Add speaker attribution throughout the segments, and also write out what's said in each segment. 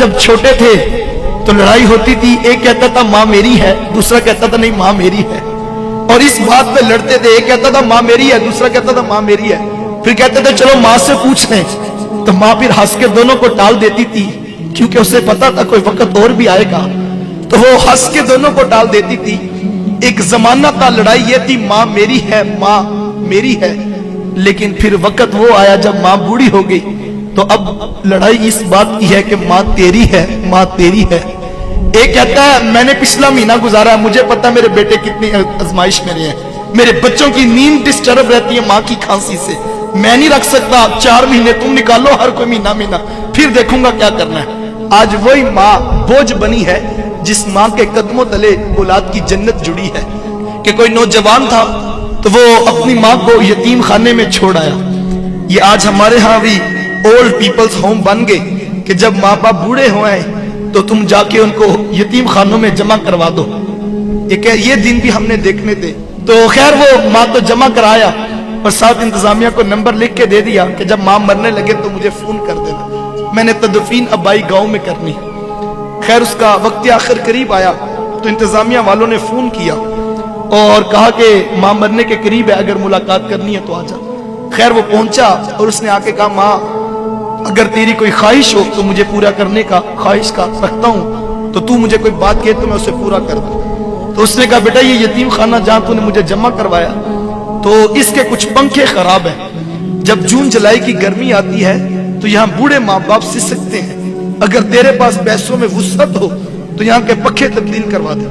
Speaker 1: जब छोटे थे तो लड़ाई होती थी, एक कहता था माँ मेरी है, दूसरा कहता था नहीं माँ मेरी है, और इस बात पे लड़ते थे। एक कहता था माँ मेरी है, दूसरा कहता था माँ मेरी है। फिर कहते थे चलो माँ से पूछ लें, तो माँ फिर हंस के दोनों को टाल देती थी, क्योंकि उसे पता था कोई वक्त और भी आएगा, तो वो हंस के दोनों को टाल देती थी। एक जमाना था लड़ाई ये थी माँ मेरी है, माँ मेरी है, लेकिन फिर वक्त वो आया जब माँ बूढ़ी हो गई, तो अब लड़ाई इस बात की है कि माँ तेरी है, माँ तेरी है। एक कहता है मैंने पिछला महीना गुजारा, मुझे पता मेरे बेटे कितनी आजमाइश में रहे हैं, मेरे बच्चों की नींद डिस्टर्ब रहती है माँ की खांसी से, मैं नहीं रख सकता, 4 महीने तुम निकालो हर कोई महीना, फिर देखूंगा क्या करना है। आज वही माँ बोझ बनी है जिस माँ के कदमों तले औलाद की जन्नत जुड़ी है। कि कोई नौजवान था तो वो अपनी माँ को यतीम खाने में छोड़ आया। ये आज हमारे यहाँ भी ओल्ड पीपल्स होम बन गए कि जब माँ बाप बूढ़े हुए तो तुम जाके उनको यतीम खानों में जमा करवा दो। ये दिन भी हमने देखने थे। तो खैर वो माँ तो जमा कराया और साथ इंतजामिया को नंबर लिख के दे दिया कि जब माँ मरने लगे तो मुझे फोन कर देना, मैंने तदफीन अब्बाई गांव में करनी। खैर उसका वक्त आखिर करीब आया तो इंतजामिया वालों ने फोन किया और कहा कि माँ मरने के करीब है, अगर मुलाकात करनी है तो आजा। खैर वो पहुंचा और उसने आके कहा माँ अगर तेरी कोई ख्वाहिश हो तो मुझे पूरा करने का ख्वाहिश का रखता हूँ, तो तू मुझे कोई बात कहे तो मैं उसे पूरा कर दूं। तो उसने कहा बेटा ये यतीम खाना जहां तूने मुझे जमा करवाया तो इसके कुछ पंखे खराब हैं, जब जून जुलाई की गर्मी आती है तो यहाँ बूढ़े माँ बाप सिसकते हैं, अगर तेरे पास पैसों में वुसअत हो तो यहाँ के पंखे तब्दील करवा दे।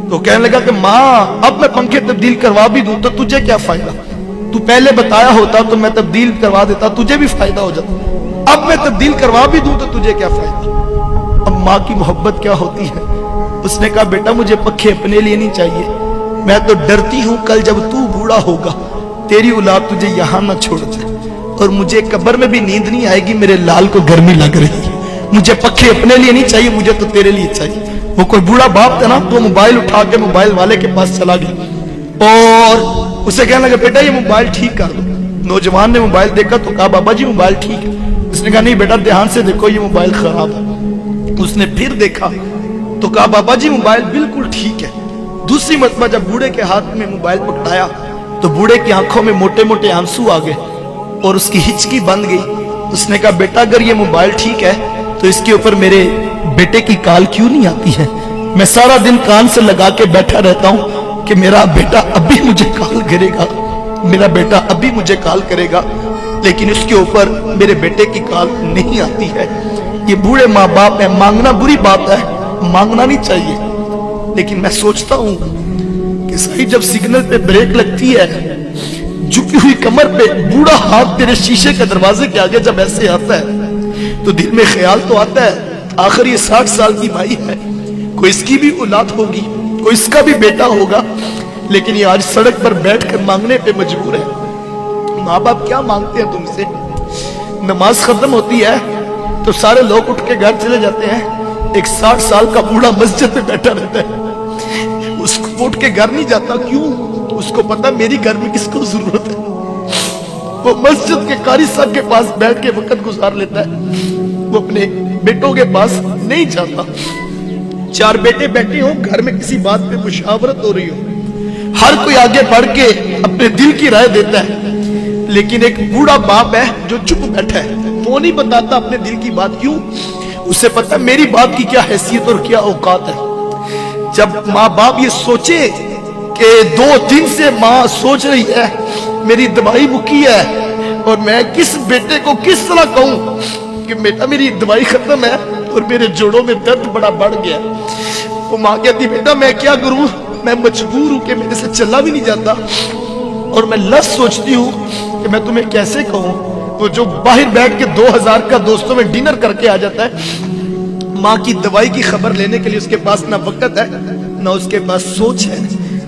Speaker 1: तो कहने लगा कि माँ अब मैं पंखे तब्दील करवा भी दूं तो तुझे क्या फायदा, तू पहले बताया होता तो मैं तब्दील करवा देता, तुझे भी फायदा हो जाता, अब मैं तब्दील करवा भी दूं तो तुझे क्या फायदा। अब माँ की मोहब्बत क्या होती है। उसने कहा बेटा मुझे पंखे अपने लिए नहीं चाहिए, मैं तो डरती हूँ कल जब तू बूढ़ा होगा तेरी औलाद तुझे यहाँ ना छोड़ जाए, और मुझे कब्र में भी नींद नहीं आएगी, मेरे लाल को गर्मी लग रही है, मुझे पंखे अपने लिए नहीं चाहिए, मुझे तो तेरे लिए चाहिए। वो कोई बूढ़ा बाप था ना, तो मोबाइल उठा के मोबाइल वाले के पास चला गया और उसे कहने लगा बेटा ये मोबाइल ठीक कर दो। नौजवान ने मोबाइल देखा तो कहा बाबा जी मोबाइल ठीक है। उसने कहा नहीं बेटा ध्यान से देखो ये मोबाइल खराब है। उसने फिर देखा तो कहा बाबा जी मोबाइल बिल्कुल ठीक है। दूसरी मरतबा जब बूढ़े के हाथ में मोबाइल पकड़ाया तो बूढ़े की आंखों में मोटे मोटे आंसू आ गए और उसकी हिचकी बंद गई। उसने कहा बेटा अगर ये मोबाइल ठीक है तो इसके ऊपर मेरे बेटे की कॉल क्यों नहीं आती है। मैं सारा दिन कान से लगा के बैठा रहता हूँ कि मेरा बेटा अभी मुझे कॉल करेगा, मेरा बेटा अभी मुझे कॉल करेगा, लेकिन इसके ऊपर मेरे बेटे की कॉल नहीं आती है। ये बूढ़े माँ बाप है, मांगना बुरी बात है, मांगना नहीं चाहिए, लेकिन मैं सोचता हूँ कि सही जब सिग्नल पे ब्रेक लगती है, झुकी हुई कमर पे बूढ़ा हाथ तेरे शीशे के दरवाजे के आगे जब ऐसे आता है तो दिल में ख्याल तो आता है आखिर ये 60 साल की भाई है, कोई इसकी भी औलाद होगी, कोई इसका भी बेटा होगा, लेकिन ये आज सड़क पर बैठकर मांगने पे मजबूर है। माँ बाप क्या मांगते हैं तुमसे। नमाज खत्म होती है तो सारे लोग उठ के घर चले जाते हैं, एक 60 साल का बूढ़ा मस्जिद में बैठा रहता है, उसको उठ के घर नहीं जाता। क्यों? उसको पता मेरी घर में किसको जरूरत है। वो मस्जिद के कारी साहब के पास बैठ के वक्त गुजार लेता है, वो अपने बेटों के पास नहीं जाता। 4 बेटे बैठे हो घर में, किसी बात पे मुशावरत हो रही हो, हर कोई आगे बढ़ के अपने दिल की राय देता है, लेकिन एक बूढ़ा बाप है जो चुप बैठा है, वो नहीं बताता अपने दिल की बात। क्यों? उसे पता मेरी बात की क्या हैसियत और क्या औकात है। जब माँ बाप ये सोचे कि 2 दिन से माँ सोच रही है मेरी दवाई मुकी है और मैं किस बेटे को किस तरह कहूं कि बेटा मेरी दवाई खत्म है और मेरे जोड़ों में दर्द बड़ा बढ़ गया, वो माँ कहती बेटा मैं क्या करूं, मैं मजबूर हूं कि मेरे से चला भी नहीं जाता, और मैं लफ्ज़ सोचती हूं कि मैं तुम्हें कैसे कहूं। वो जो बाहर बैठ के 2000 का दोस्तों में डिनर करके आ जाता है, माँ की दवाई की खबर लेने के लिए उसके पास ना वक्त है ना उसके पास सोच है।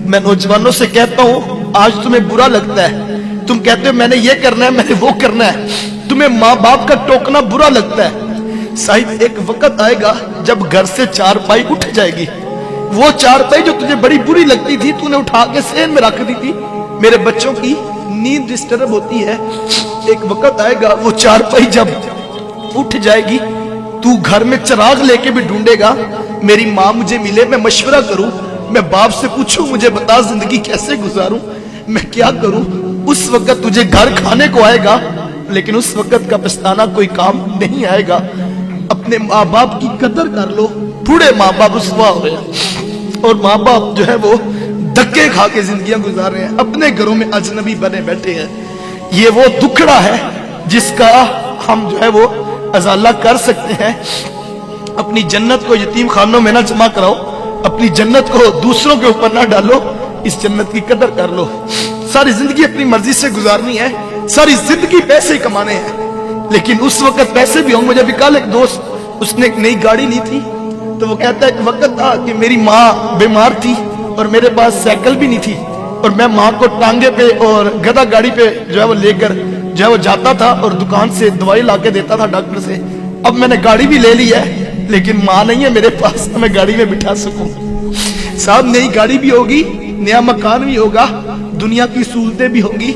Speaker 1: मैं नौजवानों से कहता हूँ आज तुम्हें बुरा लगता है, तुम कहते हो मैंने ये करना है मैंने वो करना है, तुम्हें माँ बाप का टोकना बुरा लगता है। शायद एक वक्त आएगा जब घर से 4 पाई उठ जाएगी, वो 4 पाई जो तुझे बड़ी बुरी लगती थी तूने उठा के सेन में रख दी थी। मेरे बच्चों की नींद डिस्टर्ब होती है, एक वक्त आएगा वो 4 पाई जब उठ जाएगी तू घर में चिराग लेके भी ढूंढेगा, मेरी माँ मुझे मिले, मैं मशवरा करूं, मैं बाप से पूछूं मुझे बता जिंदगी कैसे गुजारूं, मैं क्या करूं। उस वक्त तुझे घर खाने को आएगा, लेकिन उस वक्त का पछताना कोई काम नहीं आएगा। अपने माँ बाप की कदर कर लो। बूढ़े माँ बाप रुसवा हो गए और माँ बाप जो है वो धक्के खा के जिंदगियां गुजार रहे हैं, अपने घरों में अजनबी बने बैठे हैं। ये वो दुखड़ा है जिसका हम जो है वो अजाला कर सकते हैं। अपनी जन्नत को यतीम खानों में ना जमा कराओ, अपनी जन्नत को दूसरों के ऊपर ना डालो, इस जन्नत की कदर कर लो। सारी जिंदगी अपनी मर्जी से गुजारनी है, सारी जिंदगी पैसे कमाने हैं, लेकिन उस वक्त पैसे भी होंगे। मुझे भी कल एक दोस्त, उसने एक नई गाड़ी ली थी, तो वो कहता है एक वक्त था कि मेरी माँ बीमार थी और मेरे पास साइकिल भी नहीं थी, और मैं माँ को टांगे पे और गधा गाड़ी पे जो है वो लेकर जो है वो जाता था और दुकान से दवाई लाके देता था डॉक्टर से। अब मैंने गाड़ी भी ले ली है, लेकिन माँ नहीं है मेरे पास, मैं गाड़ी में बिठा सकूं। साहब नई गाड़ी भी होगी, नया मकान भी होगा, दुनिया की सहूलतें भी होंगी,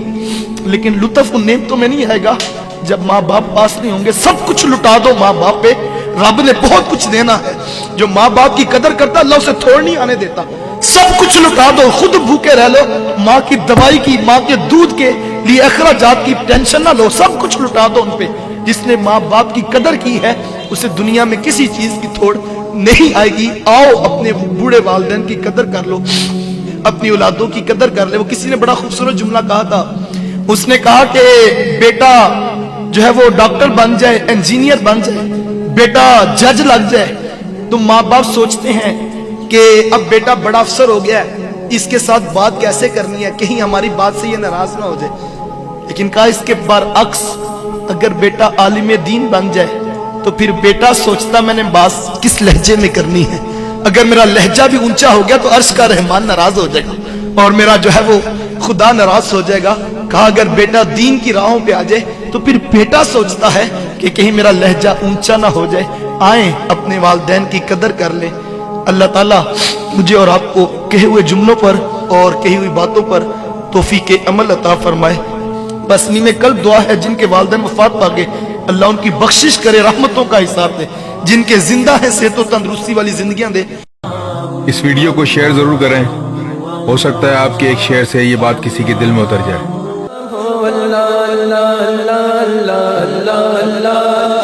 Speaker 1: लेकिन लुत्फ उन नेमतों में नहीं आएगा जब माँ बाप पास नहीं होंगे। सब कुछ लुटा दो माँ बाप पे, रब ने बहुत कुछ देना है। जो माँ बाप की कदर करता अल्लाह उसे थोड़ नहीं आने देता। सब कुछ लुटा दो, खुद भूखे रह लो, माँ की दवाई की, माँ के दूध के लिए अखराजात की टेंशन ना लो, सब कुछ लुटा दो उन पे। जिसने माँ बाप की कदर की है उसे दुनिया में किसी चीज की थोड़ नहीं आएगी। आओ अपने बूढ़े वालिदैन की कदर कर लो, अपनी औलादों की कदर कर ले। वो किसी ने बड़ा खूबसूरत जुमला कहा था, उसने कहा कि बेटा जो है वो डॉक्टर बन जाए, इंजीनियर बन जाए, बेटा जज लग जाए, तो माँ बाप सोचते हैं कि अब बेटा बड़ा अफसर हो गया है, इसके साथ बात कैसे करनी है, कहीं हमारी बात से ये नाराज ना हो जाए। लेकिन कहा इसके बरअक्स, अगर बेटा आलिम दीन बन जाए तो फिर बेटा सोचता मैंने बात किस लहजे में करनी है। अगर मेरा लहजा भी ऊंचा हो गया तो अर्श का रहमान नाराज हो जाएगा और मेरा जो है वो खुदा नाराज हो जाएगा। कहा अगर बेटा दीन की राहों पे आ जाए तो फिर बेटा सोचता है कि कहीं मेरा लहजा ऊंचा ना हो जाए। आए अपने वालिदैन की कदर कर ले। अल्लाह ताला मुझे और आपको कहे हुए जुमलों पर और कही हुई बातों पर तौफीक अमल अता फरमाए। बस में कल दुआ है जिनके वालिदैन वफात पा गए, अल्लाह उनकी बख्शिश करे, रहमतों का हिसाब दे। जिनके जिंदा है सेहत और तंदुरुस्ती वाली जिंदगियां दे।
Speaker 2: इस वीडियो को शेयर जरूर करें, हो सकता है आपके एक शेयर से ये बात किसी के दिल में उतर जाए।
Speaker 3: अल्लाह अल्लाह अल्लाह अल्लाह अल्लाह अल्लाह